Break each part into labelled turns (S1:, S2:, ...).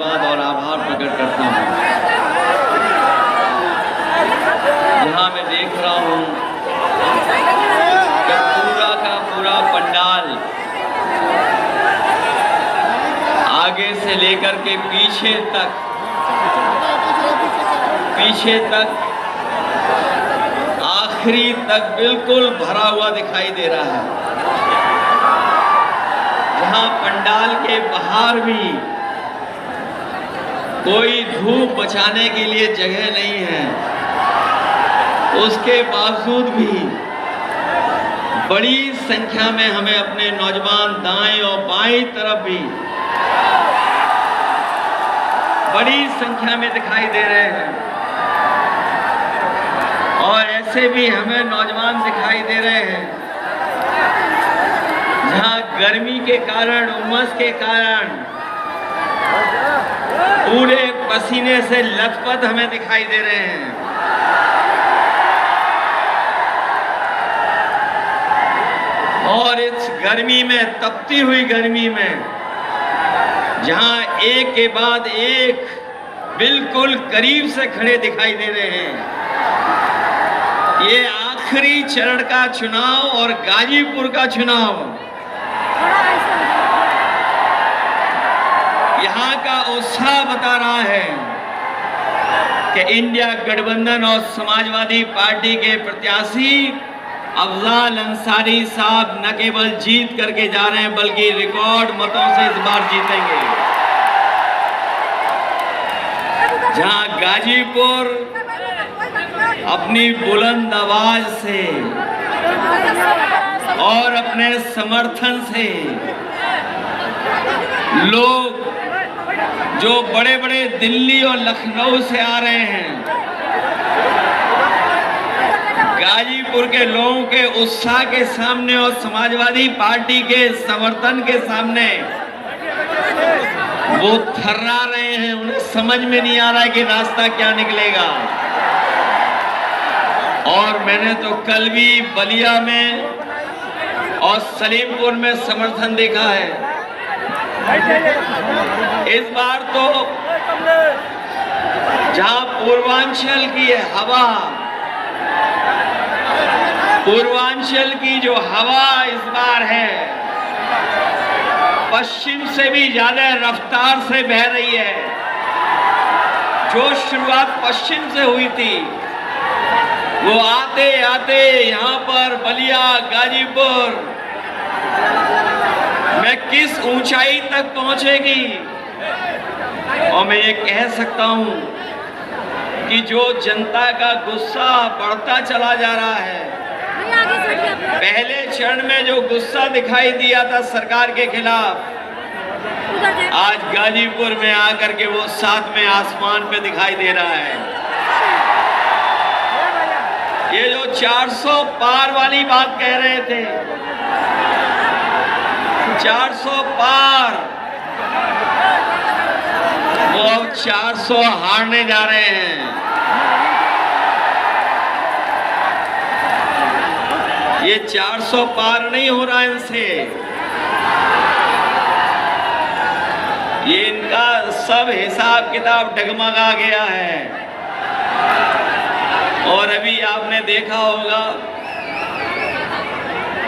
S1: धन्यवाद और आभार प्रकट करता हूँ। यहाँ मैं देख रहा हूँ कि पूरा का पूरा पंडाल आगे से लेकर के पीछे तक आखिरी तक बिल्कुल भरा हुआ दिखाई दे रहा है। जहाँ पंडाल के बाहर भी कोई धूप बचाने के लिए जगह नहीं है, उसके बावजूद भी बड़ी संख्या में हमें अपने नौजवान दाएं और बाएं तरफ भी बड़ी संख्या में दिखाई दे रहे हैं। और ऐसे भी हमें नौजवान दिखाई दे रहे हैं जहां गर्मी के कारण, उमस के कारण पूरे पसीने से लथपथ हमें दिखाई दे रहे हैं। और इस गर्मी में, तपती हुई गर्मी में, जहां एक के बाद एक बिल्कुल करीब से खड़े दिखाई दे रहे हैं। ये आखिरी चरण का चुनाव और गाजीपुर का चुनाव यहाँ का उत्साह बता रहा है कि इंडिया गठबंधन और समाजवादी पार्टी के प्रत्याशी अफजाल अंसारी साहब न केवल जीत करके जा रहे हैं बल्कि रिकॉर्ड मतों से इस बार जीतेंगे। जहां गाजीपुर अपनी बुलंद आवाज से और अपने समर्थन से लोग जो बड़े बड़े दिल्ली और लखनऊ से आ रहे हैं, गाजीपुर के लोगों के उत्साह के सामने और समाजवादी पार्टी के समर्थन के सामने वो थर्रा रहे हैं। उन्हें समझ में नहीं आ रहा है कि रास्ता क्या निकलेगा। और मैंने तो कल भी बलिया में और सलीमपुर में समर्थन देखा है। इस बार तो जहां पूर्वांचल की हवा, पूर्वांचल की जो हवा इस बार है पश्चिम से भी ज्यादा रफ्तार से बह रही है। जो शुरुआत पश्चिम से हुई थी वो आते आते यहाँ पर बलिया, गाजीपुर में किस ऊंचाई तक पहुंचेगी। और मैं ये कह सकता हूं कि जो जनता का गुस्सा बढ़ता चला जा रहा है, पहले चरण में जो गुस्सा दिखाई दिया था सरकार के खिलाफ, आज गाजीपुर में आकर के वो सातवें आसमान पे दिखाई दे रहा है। ये जो 400 पार वाली बात कह रहे थे, 400 पार, वो अब 400 हारने जा रहे हैं। ये 400 पार नहीं हो रहा इनसे। ये इनका सब हिसाब किताब डगमगा गया है। और अभी आपने देखा होगा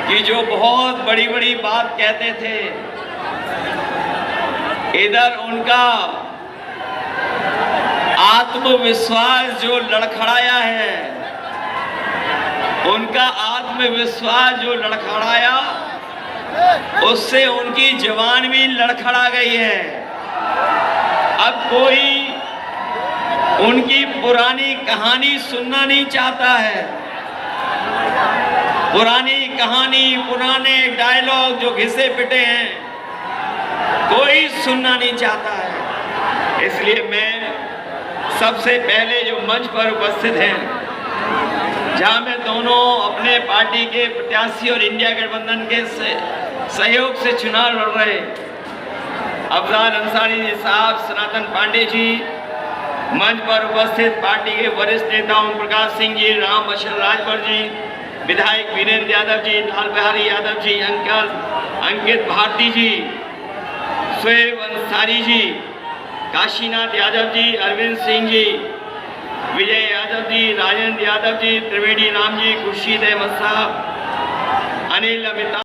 S1: कि जो बहुत बड़ी बड़ी बात कहते थे, इधर उनका आत्मविश्वास जो लड़खड़ाया है, उनका आत्मविश्वास जो लड़खड़ाया, उससे उनकी जवान भी लड़खड़ा गई है। अब कोई उनकी पुरानी कहानी सुनना नहीं चाहता है। पुरानी कहानी, पुराने डायलॉग जो घिसे पिटे हैं, कोई सुनना नहीं चाहता है। इसलिए मैं सबसे पहले जो मंच पर उपस्थित हैं, जहां में दोनों अपने पार्टी के प्रत्याशी और इंडिया गठबंधन के सहयोग से चुनाव लड़ रहे अफजाल अंसारी जी साहब, सनातन पांडे जी, मंच पर उपस्थित पार्टी के वरिष्ठ नेता ओम प्रकाश सिंह जी, राम बशर राजभर जी, विधायक वीरेंद्र यादव जी, लाल बिहारी यादव जी, अंकित भारती जी, शोएब अंसारी जी, काशीनाथ यादव जी, अरविंद सिंह जी, विजय यादव जी, राजेंद्र यादव जी, त्रिवेणी राम जी, खुर्शीद अहमद साहब, अनिल अमिताभ।